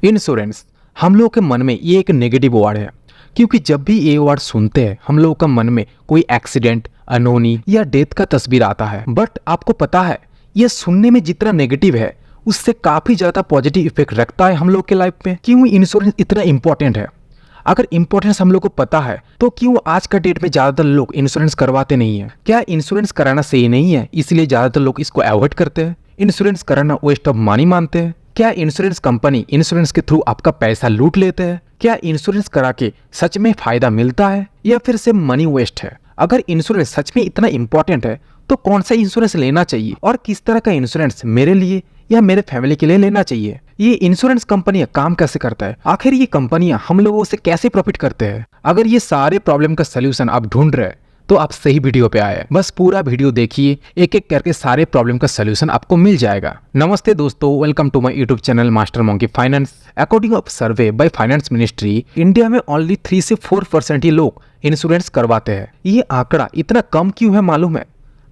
Insurance हम लोगों के मन में ये एक नेगेटिव वर्ड है, क्योंकि जब भी ये वर्ड सुनते हैं हम लोगों का मन में कोई एक्सीडेंट, अनहोनी या डेथ का तस्वीर आता है। बट आपको पता है ये सुनने में जितना नेगेटिव है उससे काफी ज्यादा पॉजिटिव इफेक्ट रखता है हम लोग के लाइफ में। क्यों इंश्योरेंस इतना इंपॉर्टेंट है? अगर इंपॉर्टेंस हम लोग को पता है तो क्यों आज का डेट में ज्यादातर लोग इंश्योरेंस करवाते नहीं है? क्या इंश्योरेंस कराना सही नहीं है इसलिए ज्यादातर लोग इसको अवॉइड करते हैं? इंश्योरेंस कराना वेस्ट ऑफ मनी मानते हैं? क्या इंश्योरेंस कंपनी इंश्योरेंस के थ्रू आपका पैसा लूट लेते हैं? क्या इंश्योरेंस करा के सच में फायदा मिलता है या फिर सिर्फ मनी वेस्ट है? अगर इंश्योरेंस सच में इतना इंपॉर्टेंट है तो कौन सा इंश्योरेंस लेना चाहिए और किस तरह का इंश्योरेंस मेरे लिए या मेरे फैमिली के लिए लेना चाहिए? ये इंश्योरेंस कंपनियां काम कैसे करता है? आखिर ये कंपनियां हम लोगों से कैसे प्रॉफिट करते हैं? अगर ये सारे प्रॉब्लम का सलूशन आप ढूंढ रहे हैं तो आप सही वीडियो पे आए। बस पूरा वीडियो देखिए, एक एक करके सारे प्रॉब्लम का सलूशन आपको मिल जाएगा। नमस्ते दोस्तों, welcome to my YouTube channel master monkey finance. According of survey by finance ministry, India में ओनली 3 से 4% ही लोग इंश्योरेंस करवाते हैं। ये आंकड़ा इतना कम क्यों है मालूम है?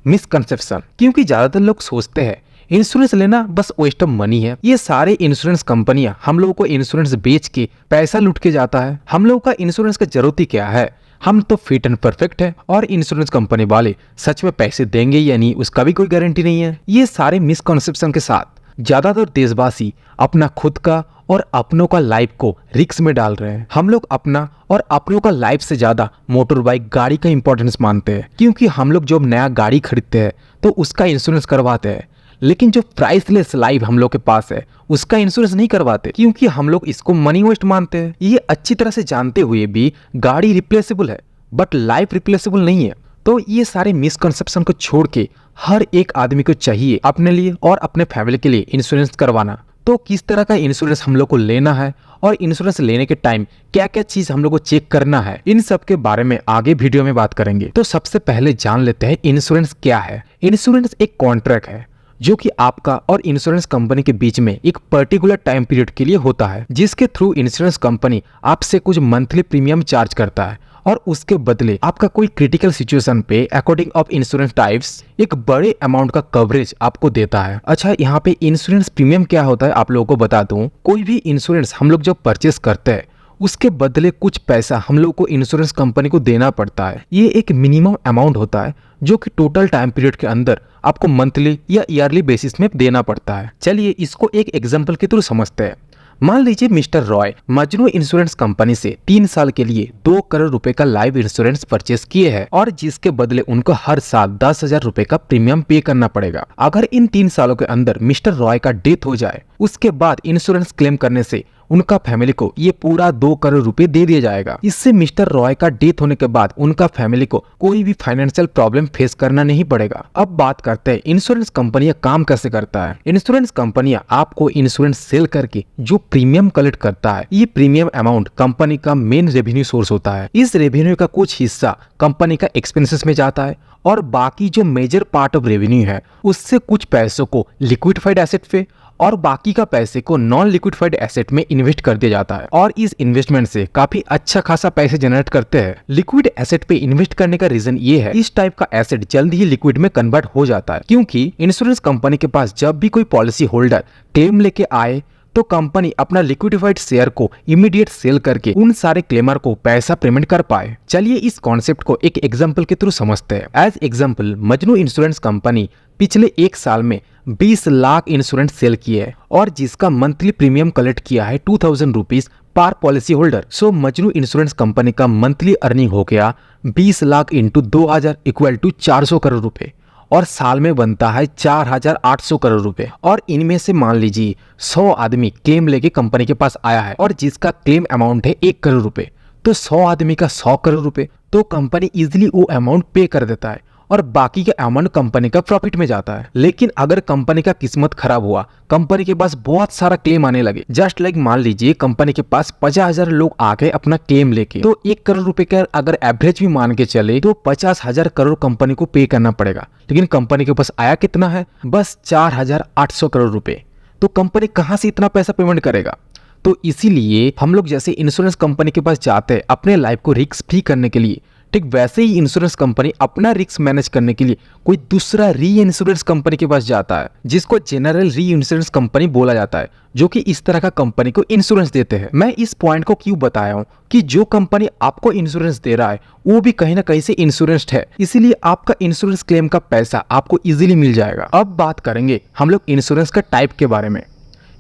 मिसकंसेप्शन। क्योंकि ज्यादातर लोग सोचते हैं इंश्योरेंस लेना बस वेस्ट ऑफ मनी है। ये सारे इंश्योरेंस कंपनियां हम लोगों को इंश्योरेंस बेच के पैसा लूट के जाता है। हम लोगों का इंश्योरेंस का जरूरत ही क्या है? हम तो फिट एंड परफेक्ट है और इंश्योरेंस कंपनी वाले सच में पैसे देंगे या नहीं उसका भी कोई गारंटी नहीं है। ये सारे मिसकंसेप्शन के साथ ज्यादातर देशवासी अपना खुद का और अपनों का लाइफ को रिस्क में डाल रहे हैं। हम लोग अपना और अपनों का लाइफ से ज्यादा मोटर बाइक गाड़ी का इंपॉर्टेंस मानते हैं, क्योंकि हम लोग जब नया गाड़ी खरीदते हैं तो उसका इंश्योरेंस करवाते हैं, लेकिन जो प्राइसलेस लाइफ हम लोग के पास है उसका इंश्योरेंस नहीं करवाते, क्योंकि हम लोग इसको मनी वेस्ट मानते हैं। ये अच्छी तरह से जानते हुए भी गाड़ी रिप्लेसेबल है बट लाइफ रिप्लेसेबल नहीं है। तो ये सारे मिसकंसेप्शन को छोड़ के हर एक आदमी को चाहिए अपने लिए और अपने फैमिली के लिए इंश्योरेंस करवाना। तो किस तरह का इंश्योरेंस हम लोग को लेना है और इंश्योरेंस लेने के टाइम क्या क्या चीज हम लोग को चेक करना है, इन सब के बारे में आगे वीडियो में बात करेंगे। तो सबसे पहले जान लेते हैं इंश्योरेंस क्या है। इंश्योरेंस एक कॉन्ट्रैक्ट है जो कि आपका और इंश्योरेंस कंपनी के बीच में एक पर्टिकुलर टाइम पीरियड के लिए होता है, जिसके थ्रू इंश्योरेंस कंपनी आपसे कुछ मंथली प्रीमियम चार्ज करता है और उसके बदले आपका कोई क्रिटिकल सिचुएशन पे अकॉर्डिंग ऑफ इंश्योरेंस टाइप्स एक बड़े अमाउंट का कवरेज आपको देता है। अच्छा, यहाँ पे इंश्योरेंस प्रीमियम क्या होता है आप लोगों को बता दूं। कोई भी इंश्योरेंस हम लोग जब परचेस करते हैं उसके बदले कुछ पैसा हम लोग को इंश्योरेंस कंपनी को देना पड़ता है। ये एक मिनिमम अमाउंट होता है जो कि टोटल टाइम पीरियड के अंदर आपको मंथली या ईयरली बेसिस में देना पड़ता है। चलिए इसको एक एग्जांपल के थ्रू समझते हैं। मान लीजिए mister Roy Majnu insurance company से 3 साल के लिए 2 करोड़ रुपए का लाइफ इंश्योरेंस परचेस किए हैं और जिसके बदले उनको हर साल 10,000 रुपए का प्रीमियम पे करना पड़ेगा। अगर इन 3 सालों के अंदर मिस्टर रॉय का डेथ हो जाए उसके बाद इंश्योरेंस क्लेम करने से उनका फैमिली को ये पूरा 2 करोड़ रुपए दे दिया जाएगा। इससे मिस्टर रॉय का डेथ होने के बाद उनका फैमिली को कोई भी फाइनेंशियल प्रॉब्लम फेस करना नहीं पड़ेगा। अब बात करते हैं इंश्योरेंस कंपनियां काम कैसे करता है। इंश्योरेंस कंपनियां आपको इंश्योरेंस सेल करके जो प्रीमियम कलेक्ट करता है, ये प्रीमियम अमाउंट कंपनी का मेन रेवेन्यू सोर्स होता है। इस रेवेन्यू का कुछ हिस्सा कंपनी का एक्सपेंसेस में जाता है और बाकी जो मेजर पार्ट ऑफ रेवेन्यू है उससे कुछ पैसों को लिक्विडिफाइड एसेट पे और बाकी का पैसे को नॉन लिक्विडिफाइड एसेट में इन्वेस्ट कर दिया जाता है और इस इन्वेस्टमेंट से काफी अच्छा खासा पैसे जनरेट करते हैं। लिक्विड एसेट पे इन्वेस्ट करने का रीजन ये है, इस टाइप का एसेट जल्द ही लिक्विड में कन्वर्ट हो जाता है, क्योंकि इंश्योरेंस कंपनी के पास जब भी कोई पॉलिसी होल्डर क्लेम लेके आए तो कंपनी अपना लिक्विडिफाइड शेयर को इमीडिएट सेल करके उन सारे क्लेमर को पैसा पेमेंट कर पाए। चलिए इस कॉन्सेप्ट को एक एग्जांपल के थ्रू समझते हैं। As example, Majnu insurance company पिछले 1 साल में 20 लाख इंश्योरेंस सेल किए है और जिसका मंथली प्रीमियम कलेक्ट किया है 2000 रुपीज पर policy holder. So Majnu insurance company का मंथली अर्निंग हो गया 20 lakh into 2000 equal to 400 crore रुपए और साल में बनता है 4800 करोड़ रुपए। और इनमें से मान लीजिए 100 आदमी क्लेम लेके कंपनी के पास आया है और जिसका क्लेम अमाउंट है 1 करोड़ रुपए, तो 100 आदमी का 100 करोड़ रुपए, तो कंपनी इजिली वो अमाउंट पे कर देता है और बाकी का अमाउंट कंपनी का प्रॉफिट में जाता है। लेकिन अगर कंपनी का किस्मत खराब हुआ, कंपनी के पास बहुत सारा क्लेम आने लगे, जस्ट लाइक मान लीजिए कंपनी के पास 50,000 लोग आ गए अपना क्लेम लेके, तो 1 करोड़ रुपए का अगर एवरेज भी मान के चले तो 50,000 करोड़ कंपनी को पे करना पड़ेगा। लेकिन कंपनी के पास आया कितना है? बस 4,800 करोड़ रुपए। तो कंपनी कहां से इतना पैसा पेमेंट करेगा? तो इसीलिए हम लोग जैसे इंश्योरेंस कंपनी के पास जाते हैं अपने लाइफ को रिस्क फ्री करने के लिए, ठीक वैसे ही इंश्योरेंस कंपनी अपना रिस्क मैनेज करने के लिए कोई दूसरा री इंश्योरेंस कंपनी के पास जाता है, जिसको जनरल री इंश्योरेंस कंपनी बोला जाता है, जो कि इस तरह का कंपनी को इंश्योरेंस देते हैं। मैं इस पॉइंट को क्यों बताया हूँ कि जो कंपनी आपको इंश्योरेंस दे रहा है वो भी कहीं ना कहीं से इंश्योरेंस्ड है, इसीलिए आपका इंश्योरेंस क्लेम का पैसा आपको इजीली मिल जाएगा। अब बात करेंगे हम लोग इंश्योरेंस का टाइप के बारे में।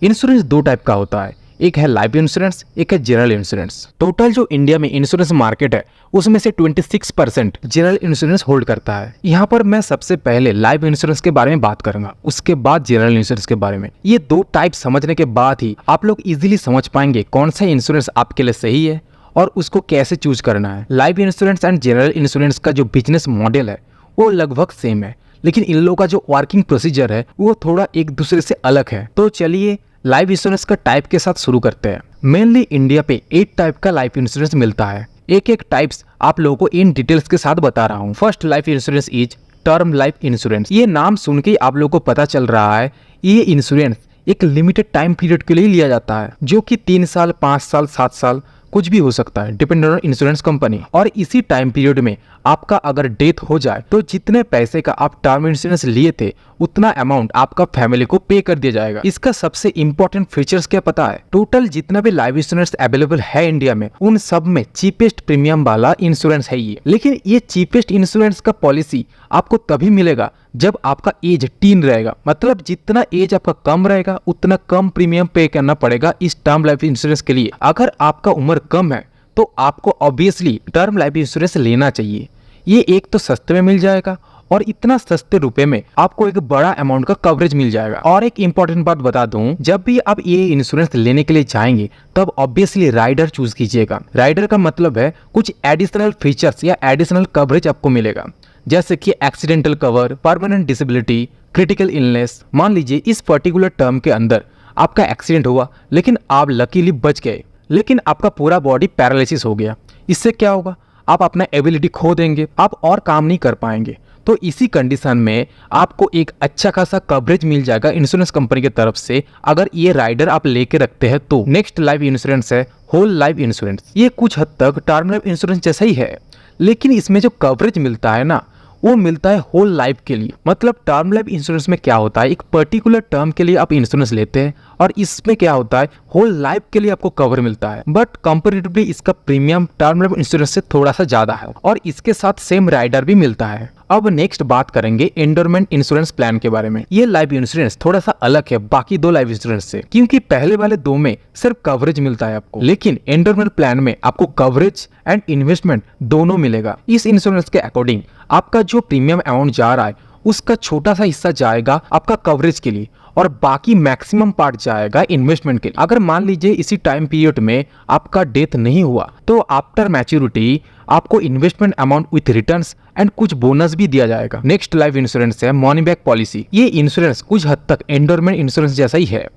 इंश्योरेंस दो टाइप का होता है, एक है लाइफ इंश्योरेंस, एक है जनरल इंश्योरेंस। टोटल जो इंडिया में इंश्योरेंस मार्केट है उसमें से 26% जनरल इंश्योरेंस होल्ड करता है। यहाँ पर मैं सबसे पहले लाइफ इंश्योरेंस के बारे में बात करूंगा, उसके बाद जनरल इंश्योरेंस के बारे में। ये दो टाइप समझने के बाद ही आप लोग इजीली समझ पाएंगे कौन सा इंश्योरेंस आपके लिए सही है और उसको कैसे चूज करना है। Life insurance and general insurance का जो बिजनेस मॉडल है वो लगभग सेम है, लेकिन इन लोगों का जो वर्किंग प्रोसीजर है वो थोड़ा एक दूसरे से अलग है। तो चलिए लाइफ इंश्योरेंस का टाइप के साथ शुरू करते हैं। मेनली इंडिया पे 8 टाइप का लाइफ इंश्योरेंस मिलता है। एक एक टाइप्स आप लोगों को इन डिटेल्स के साथ बता रहा हूँ। First life insurance is term life insurance. ये नाम सुन के आप लोगों को पता चल रहा है ये इंश्योरेंस एक लिमिटेड टाइम पीरियड के लिए लिया जाता है, जो कि 3 साल, 5 साल, 7 साल कुछ भी हो सकता है, डिपेंडेंट ऑन इंश्योरेंस कंपनी। और इसी टाइम पीरियड में आपका अगर डेथ हो जाए तो जितने पैसे का आप टर्म इंश्योरेंस लिए थे उतना अमाउंट आपका फैमिली को पे कर दिया जाएगा। इसका सबसे इंपॉर्टेंट फीचर्स क्या पता है? टोटल जितना भी लाइफ इंश्योरेंस अवेलेबल है इंडिया में उन सब में चीपेस्ट प्रीमियम वाला इंश्योरेंस है ये। लेकिन ये चीपेस्ट इंश्योरेंस का पॉलिसी आपको तभी मिलेगा जब आपका एज टीन रहेगा, मतलब जितना एज आपका कम रहेगा उतना कम प्रीमियम पे करना पड़ेगा इस टर्म लाइफ इंश्योरेंस के लिए। अगर आपका उम्र कम है तो आपको ऑब्वियसली टर्म लाइफ इंश्योरेंस लेना चाहिए। ये एक तो सस्ते में मिल जाएगा और इतना सस्ते रुपए में आपको एक बड़ा अमाउंट का कवरेज मिल जाएगा। और एक इंपॉर्टेंट बात बता दूं, जब भी आप ये इंश्योरेंस लेने के लिए जाएंगे तब ऑब्वियसली राइडर चूज कीजिएगा। राइडर का मतलब है कुछ एडिशनल फीचर्स या एडिशनल कवरेज आपको मिलेगा, जैसे कि accidental cover, permanent disability, critical illness. मान लीजिए इस पर्टिकुलर टर्म के अंदर आपका एक्सीडेंट हुआ लेकिन आप लकीली बच गए, लेकिन आपका पूरा बॉडी पैरालिसिस हो गया। इससे क्या होगा? आप अपना एबिलिटी खो देंगे, आप और काम नहीं कर पाएंगे। तो इसी कंडीशन में आपको एक अच्छा खासा कवरेज मिल जाएगा इंश्योरेंस कंपनी की तरफ से अगर ये राइडर आप लेके रखते हैं तो। नेक्स्ट लाइफ इंश्योरेंस है होल लाइफ इंश्योरेंस। ये कुछ हद तक टर्म लाइफ इंश्योरेंस जैसा ही है, लेकिन इसमें जो कवरेज मिलता है ना वो मिलता है होल लाइफ के लिए। मतलब टर्म लाइफ इंश्योरेंस में क्या होता है, एक पर्टिकुलर टर्म के लिए आप इंश्योरेंस लेते हैं और इसमें क्या होता है होल लाइफ के लिए आपको कवर मिलता है। बट कंपैरेटिवली इसका प्रीमियम टर्म लाइफ इंश्योरेंस से थोड़ा सा ज्यादा है और इसके साथ सेम राइडर भी मिलता है। अब नेक्स्ट बात करेंगे एंडोरमेंट इंश्योरेंस प्लान के बारे में। ये लाइफ इंश्योरेंस थोड़ा सा अलग है बाकी दो लाइफ इंश्योरेंस से, क्योंकि पहले वाले दो में सिर्फ कवरेज मिलता है आपको, लेकिन एंडोरमेंट प्लान में आपको कवरेज एंड इन्वेस्टमेंट दोनों मिलेगा। इस इंश्योरेंस के अकॉर्डिंग आपका जो प्रीमियम अमाउंट जा रहा है उसका छोटा सा हिस्सा जाएगा आपका कवरेज के लिए और बाकी मैक्सिमम पार्ट जाएगा इन्वेस्टमेंट के लिए। अगर मान लीजिए इसी टाइम पीरियड में आपका डेथ नहीं हुआ तो आफ्टर मैच्योरिटी आपको investment amount with returns and कुछ बोनस भी दिया जाएगा। नेक्स्ट लाइफ इंश्योरेंस है मनी बैक पॉलिसी। ये इंश्योरेंस कुछ हद तक एंडोरमेंट इंश्योरेंस जैसा ही है,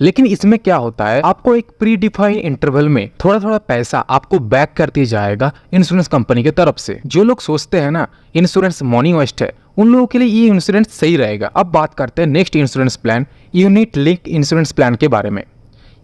लेकिन इसमें क्या होता है आपको एक प्री डिफाइंड इंटरवल में थोड़ा थोड़ा पैसा आपको बैक कर दिया जाएगा इंश्योरेंस कंपनी की तरफ से। जो लोग सोचते हैं ना इंश्योरेंस मनी वेस्ट है, उन लोगों के लिए ये इंश्योरेंस सही रहेगा। अब बात करते हैं next insurance plan unit link insurance plan के बारे में।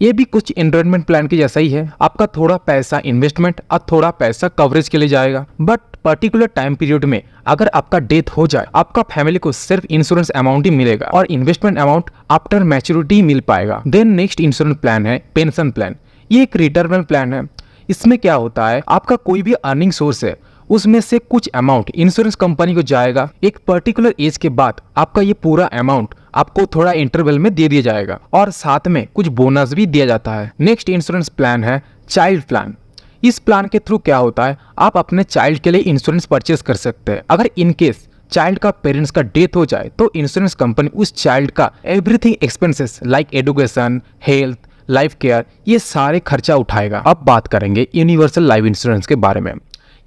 ये भी कुछ एनरोलमेंट प्लान के जैसा ही है। आपका थोड़ा पैसा इन्वेस्टमेंट और थोड़ा पैसा कवरेज के लिए जाएगा, बट पर्टिकुलर टाइम पीरियड में अगर आपका डेथ हो जाए आपका फैमिली को सिर्फ इंश्योरेंस अमाउंट ही मिलेगा और इन्वेस्टमेंट अमाउंट आफ्टर मैच्योरिटी मिल पाएगा। देन नेक्स्ट इंश्योरेंस प्लान है पेंशन प्लान। ये एक रिटायरमेंट प्लान है। इसमें क्या होता है आपका कोई भी अर्निंग सोर्स है उसमें से कुछ अमाउंट इंश्योरेंस कंपनी को जाएगा। एक पर्टिकुलर एज के बाद आपका ये पूरा अमाउंट आपको थोड़ा इंटरवल में दे दिया जाएगा और साथ में कुछ बोनस भी दिया जाता है। नेक्स्ट इंश्योरेंस प्लान है चाइल्ड प्लान। इस प्लान के थ्रू क्या होता है आप अपने चाइल्ड के लिए इंश्योरेंस परचेस कर सकते हैं। अगर इन केस चाइल्ड का पेरेंट्स का डेथ हो जाए तो इंश्योरेंस कंपनी उस चाइल्ड का everything expenses like education, health, life care ये सारे खर्चा उठाएगा। अब बात करेंगे यूनिवर्सल लाइफ इंश्योरेंस के बारे में।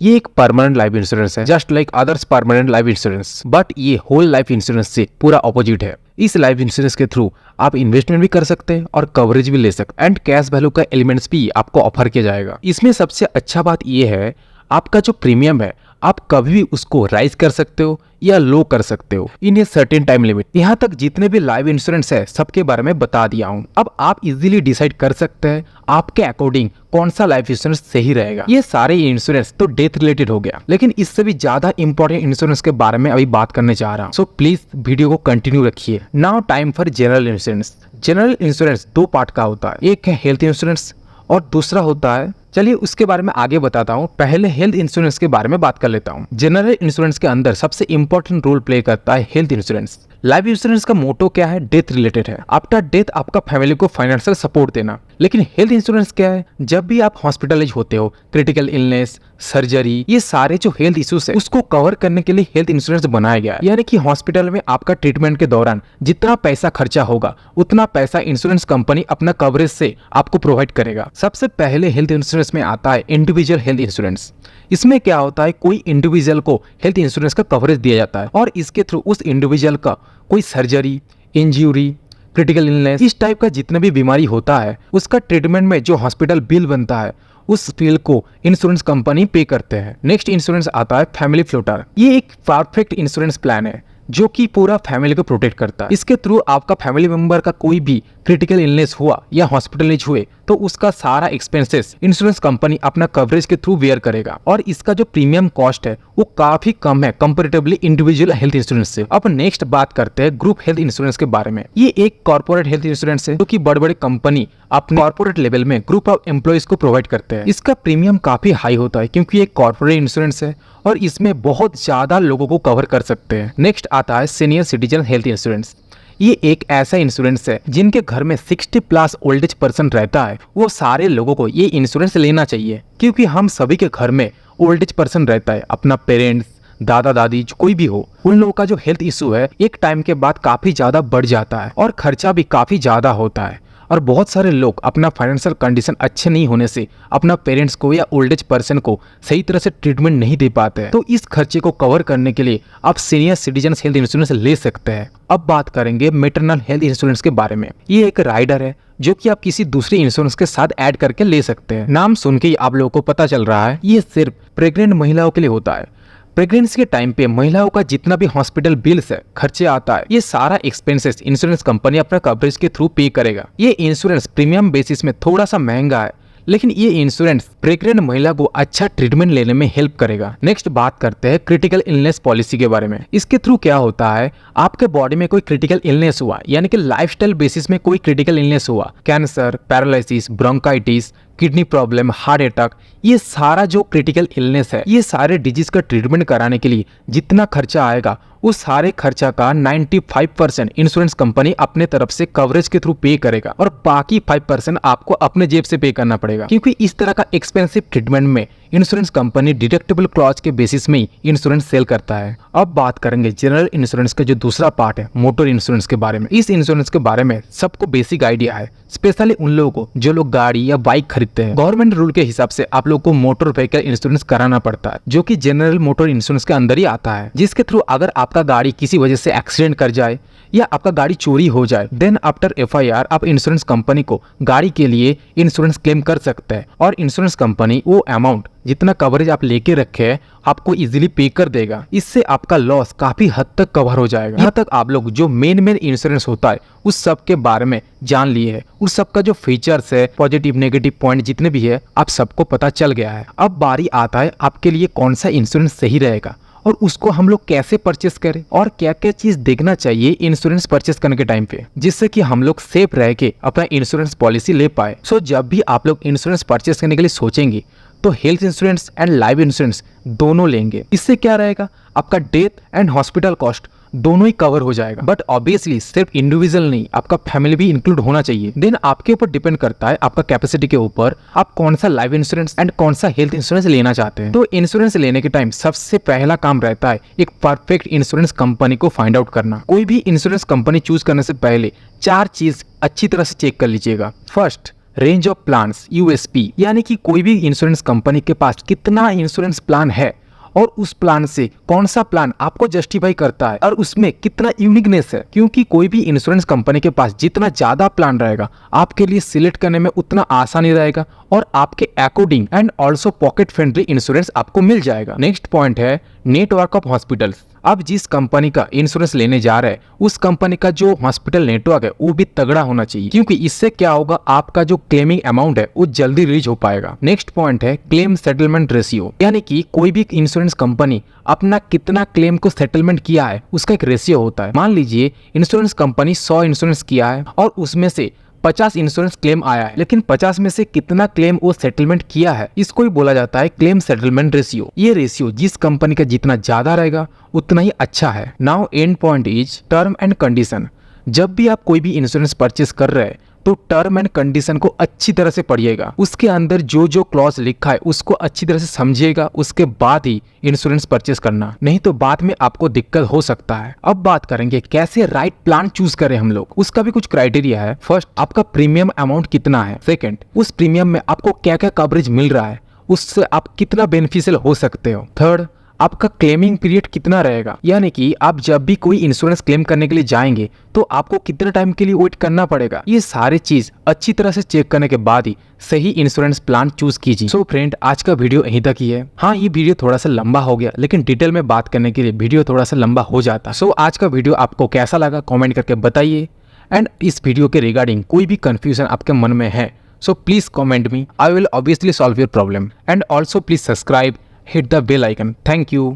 ये एक परमानेंट लाइफ इंश्योरेंस है just like others permanent life insurance, but ये होल लाइफ इंश्योरेंस से पूरा ऑपोजिट है। इस लाइफ इंश्योरेंस के थ्रू आप इन्वेस्टमेंट भी कर सकते हैं और कवरेज भी ले सकते हैं एंड कैश वैल्यू का एलिमेंट्स भी आपको ऑफर किया जाएगा। इसमें सबसे अच्छा बात ये है आपका जो प्रीमियम है आप कभी भी उसको राइज कर सकते हो या लो कर सकते हो इन ए सर्टेन टाइम लिमिट। यहाँ तक जितने भी लाइफ इंश्योरेंस है सबके बारे में बता दिया हूँ। अब आप इजीली डिसाइड कर सकते हैं आपके अकॉर्डिंग कौन सा लाइफ इंश्योरेंस सही रहेगा। ये सारे इंश्योरेंस तो डेथ रिलेटेड हो गया, लेकिन इससे भी ज्यादा इंपॉर्टेंट इंश्योरेंस के बारे में अभी बात करने जा रहा हूँ। सो प्लीज वीडियो को कंटिन्यू रखिए। Now time for general insurance. General insurance दो पार्ट का होता है, एक है हेल्थ इंश्योरेंस और दूसरा होता है, चलिए उसके बारे में आगे बताता हूँ। पहले हेल्थ इंश्योरेंस के बारे में बात कर लेता हूँ। जनरल इंश्योरेंस के अंदर सबसे इंपॉर्टेंट रोल प्ले करता है हेल्थ इंश्योरेंस। लाइफ इंश्योरेंस का मोटो क्या है? डेथ रिलेटेड है। आफ्टर डेथ आपका फैमिली को फाइनेंशियल सपोर्ट देना। लेकिन हेल्थ इंश्योरेंस क्या है? जब भी आप हॉस्पिटलाइज होते हो, क्रिटिकल इलनेस, सर्जरी, ये सारे जो हेल्थ इश्यूज है उसको कवर करने के लिए हेल्थ इंश्योरेंस बनाया गया है। यानी कि हॉस्पिटल में आपका ट्रीटमेंट के दौरान जितना पैसा खर्चा होगा उतना पैसा इंश्योरेंस कंपनी अपना कवरेज से आपको प्रोवाइड करेगा। सबसे पहले हेल्थ इंश्योरेंस में आता है इंडिविजुअल हेल्थ इंश्योरेंस। इसमें क्या होता है, कोई इंडिविजुअल को हेल्थ इंश्योरेंस का कवरेज दिया जाता है और इसके थ्रू उस इंडिविजुअल का कोई सर्जरी, इंजरी, क्रिटिकल इलनेस, इस टाइप का जितना भी बीमारी होता है उसका ट्रीटमेंट में जो हॉस्पिटल बिल बनता है उस बिल को इंश्योरेंस कंपनी पे करते हैं। नेक्स्ट इंश्योरेंस आता है फैमिली फ्लोटर। ये एक परफेक्ट इंश्योरेंस प्लान है जो कि पूरा फैमिली को प्रोटेक्ट करता है। इसके थ्रू आपका फैमिली मेंबर का कोई भी क्रिटिकल इलनेस हुआ या हॉस्पिटलाइज हुए तो उसका सारा एक्सपेंसेस इंश्योरेंस कंपनी अपना कवरेज के थ्रू वेयर करेगा और इसका जो प्रीमियम कॉस्ट है वो काफी कम है कंपैरेटिवली इंडिविजुअल हेल्थ इंश्योरेंस से। अब नेक्स्ट बात करते हैं ग्रुप हेल्थ इंश्योरेंस के बारे में। ये एक कॉर्पोरेट हेल्थ इंश्योरेंस है जो कि बड़े बड़े कंपनी अपने कॉर्पोरेट लेवल में ग्रुप ऑफ एम्प्लॉइज को प्रोवाइड करते हैं। इसका प्रीमियम काफी हाई होता है क्योंकि ये कॉर्पोरेट इंश्योरेंस है और इसमें बहुत ज्यादा लोगों को कवर कर सकते हैं। नेक्स्ट आता है सीनियर सिटीजन हेल्थ इंश्योरेंस। ये एक ऐसा इंश्योरेंस है जिनके घर में 60+ ओल्ड एज पर्सन रहता है, वो सारे लोगों को ये इंश्योरेंस लेना चाहिए क्योंकि हम सभी के घर में ओल्ड एज पर्सन रहता है, अपना पेरेंट्स, दादा दादी जो कोई भी हो, उन लोगों का जो हेल्थ इशू है एक टाइम के बाद काफी ज्यादा बढ़ जाता है और खर्चा भी काफी ज्यादा होता है और बहुत सारे लोग अपना फाइनेंशियल कंडीशन अच्छे नहीं होने से अपना पेरेंट्स को या ओल्ड एज पर्सन को सही तरह से ट्रीटमेंट नहीं दे पाते हैं। तो इस खर्चे को कवर करने के लिए आप सीनियर सिटीजन हेल्थ इंश्योरेंस ले सकते हैं। अब बात करेंगे मैटरनल हेल्थ इंश्योरेंस के बारे में। ये एक राइडर है जो कि आप किसी दूसरे इंश्योरेंस के साथ ऐड करके ले सकते हैं। नाम सुन के ही आप लोगों को पता चल रहा है ये सिर्फ प्रेग्नेंट महिलाओं के लिए होता है। प्रेगनेंसी के टाइम पे महिलाओं का जितना भी हॉस्पिटल बिल्स है, खर्चे आता है, ये सारा एक्सपेंसेस इंश्योरेंस कंपनी अपना कवरेज के थ्रू पे करेगा। ये इंश्योरेंस प्रीमियम बेसिस में थोड़ा सा महंगा है लेकिन ये इंश्योरेंस प्रेग्नेंट महिला को अच्छा ट्रीटमेंट लेने में हेल्प करेगा। नेक्स्ट बात करते हैं क्रिटिकल इलनेस पॉलिसी के बारे में। इसके थ्रू क्या होता है, आपके बॉडी में कोई क्रिटिकल इलनेस हुआ यानी कि लाइफस्टाइल बेसिस में कोई क्रिटिकल इलनेस हुआ, cancer, paralysis, bronchitis, kidney problem, heart attack, ये सारा जो क्रिटिकल इलनेस है, ये सारे डिजीज का ट्रीटमेंट कराने के लिए जितना खर्चा आएगा उस सारे खर्चा का 95% इंश्योरेंस कंपनी अपने तरफ से कवरेज के थ्रू पे करेगा और बाकी 5% आपको अपने जेब से पे करना पड़ेगा क्योंकि इस तरह का एक्सपेंसिव ट्रीटमेंट में इंश्योरेंस कंपनी डिडक्टेबल क्लॉज के बेसिस में ही इंश्योरेंस सेल करता है। अब बात करेंगे जनरल इंश्योरेंस का जो दूसरा पार्ट है मोटर इंश्योरेंस के बारे में। इस इंश्योरेंस के बारे में सबको बेसिक आइडिया है, स्पेशली उन लोगों को जो लोग गाड़ी या बाइक खरीदते हैं। गवर्नमेंट रूल के हिसाब से आप लोग को मोटर व्हीकल इंश्योरेंस कराना पड़ता है जो कि जनरल मोटर इंश्योरेंस के अंदर ही आता है, जिसके थ्रू अगर आपका गाड़ी किसी वजह से एक्सीडेंट कर जाए या आपका गाड़ी चोरी हो जाए देन आफ्टर FIR आप इंश्योरेंस कंपनी को गाड़ी के लिए इंश्योरेंस क्लेम कर सकते हैं और इंश्योरेंस कंपनी वो अमाउंट जितना कवरेज आप लेके रखे हैं आपको इजीली पे कर देगा। इससे आपका लॉस काफी हद तक कवर हो जाएगा। यहाँ तक आप लोग जो मेन इंश्योरेंस होता है उस सब के बारे में जान लिए है, उस सब का जो फीचर्स है, पॉजिटिव नेगेटिव पॉइंट जितने भी है आप सबको पता चल गया है। अब बारी आता है आपके लिए कौन सा इंश्योरेंस सही रहेगा और उसको हम लोग कैसे परचेस करें और क्या क्या चीज देखना चाहिए इंश्योरेंस परचेस करने के टाइम पे, जिससे कि हम लोग सेफ रह के अपना इंश्योरेंस पॉलिसी ले पाए। सो जब भी आप लोग इंश्योरेंस परचेस करने के लिए सोचेंगे तो health insurance and life insurance दोनों लेंगे। इससे क्या रहेगा, आपका डेथ एंड हॉस्पिटल कॉस्ट दोनों ही कवर हो जाएगा। बट ऑब्वियसली सिर्फ इंडिविजुअल नहीं, आपका फैमिली भी इंक्लूड होना चाहिए। देन आपके ऊपर डिपेंड करता है, आपका कैपेसिटी के ऊपर, आप कौन सा लाइफ इंश्योरेंस एंड कौन सा हेल्थ इंश्योरेंस लेना चाहते हैं। तो इंश्योरेंस लेने के टाइम सबसे पहला काम रहता है एक परफेक्ट इंश्योरेंस कंपनी को फाइंड आउट करना। कोई भी इंश्योरेंस कंपनी चूज करने से पहले 4 चीज अच्छी तरह से चेक कर लीजिएगा। First, range of plans, USP, यानी कि कोई भी इंश्योरेंस कंपनी के पास कितना इंश्योरेंस प्लान है और उस प्लान से कौन सा प्लान आपको जस्टिफाई करता है और उसमें कितना यूनिकनेस है। क्योंकि कोई भी इंश्योरेंस कंपनी के पास जितना ज्यादा प्लान रहेगा आपके लिए सिलेक्ट करने में उतना आसानी रहेगा और आपके according and also pocket friendly insurance आपको मिल जाएगा। नेक्स्ट पॉइंट है नेटवर्क ऑफ हॉस्पिटल्स। अब जिस कंपनी का इंश्योरेंस लेने जा रहे हैं उस कंपनी का जो हॉस्पिटल नेटवर्क है वो भी तगड़ा होना चाहिए, क्योंकि इससे क्या होगा आपका जो क्लेमिंग अमाउंट है वो जल्दी रिलीज हो पाएगा। नेक्स्ट पॉइंट है क्लेम सेटलमेंट रेशियो, यानी कि कोई भी इंश्योरेंस कंपनी अपना कितना क्लेम को सेटलमेंट किया है उसका एक रेशियो होता है। मान लीजिए इंश्योरेंस कंपनी 100 इंश्योरेंस किया है और उसमें से 50 इंश्योरेंस क्लेम आया है, लेकिन 50 में से कितना क्लेम वो सेटलमेंट किया है इसको ही बोला जाता है क्लेम सेटलमेंट रेशियो। ये रेशियो जिस कंपनी का जितना ज्यादा रहेगा उतना ही अच्छा है। Now and point is term and condition. जब भी आप कोई भी इंश्योरेंस परचेस कर रहे हैं तो टर्म एंड कंडीशन को अच्छी तरह से पढ़िएगा, उसके अंदर जो जो क्लॉज लिखा है उसको अच्छी तरह से समझिएगा, उसके बाद ही इंश्योरेंस परचेस करना, नहीं तो बाद में आपको दिक्कत हो सकता है। अब बात करेंगे कैसे राइट प्लान चूज करें हम लोग, उसका भी कुछ क्राइटेरिया है। फर्स्ट, आपका प्रीमियम अमाउंट कितना है। सेकंड, उस प्रीमियम में आपको क्या क्या कवरेज मिल रहा है, उससे आप कितना बेनिफिशियल हो सकते हो। थर्ड, आपका क्लेमिंग पीरियड कितना रहेगा, यानी कि आप जब भी कोई इंश्योरेंस क्लेम करने के लिए जाएंगे तो आपको कितने टाइम के लिए वेट करना पड़ेगा। ये सारे चीज अच्छी तरह से चेक करने के बाद ही सही इंश्योरेंस प्लान चूज कीजिए। सो फ्रेंड, आज का वीडियो यहीं तक ही है। हाँ, ये वीडियो थोड़ा सा लंबा हो गया, लेकिन डिटेल में बात करने के लिए वीडियो थोड़ा सा लंबा हो जाता। सो आज का वीडियो आपको कैसा लगा कॉमेंट करके बताइए। एंड इस वीडियो के रिगार्डिंग कोई भी कंफ्यूजन आपके मन में है so please comment me. I will obviously solve your problem. And also please subscribe, hit the bell icon. Thank you.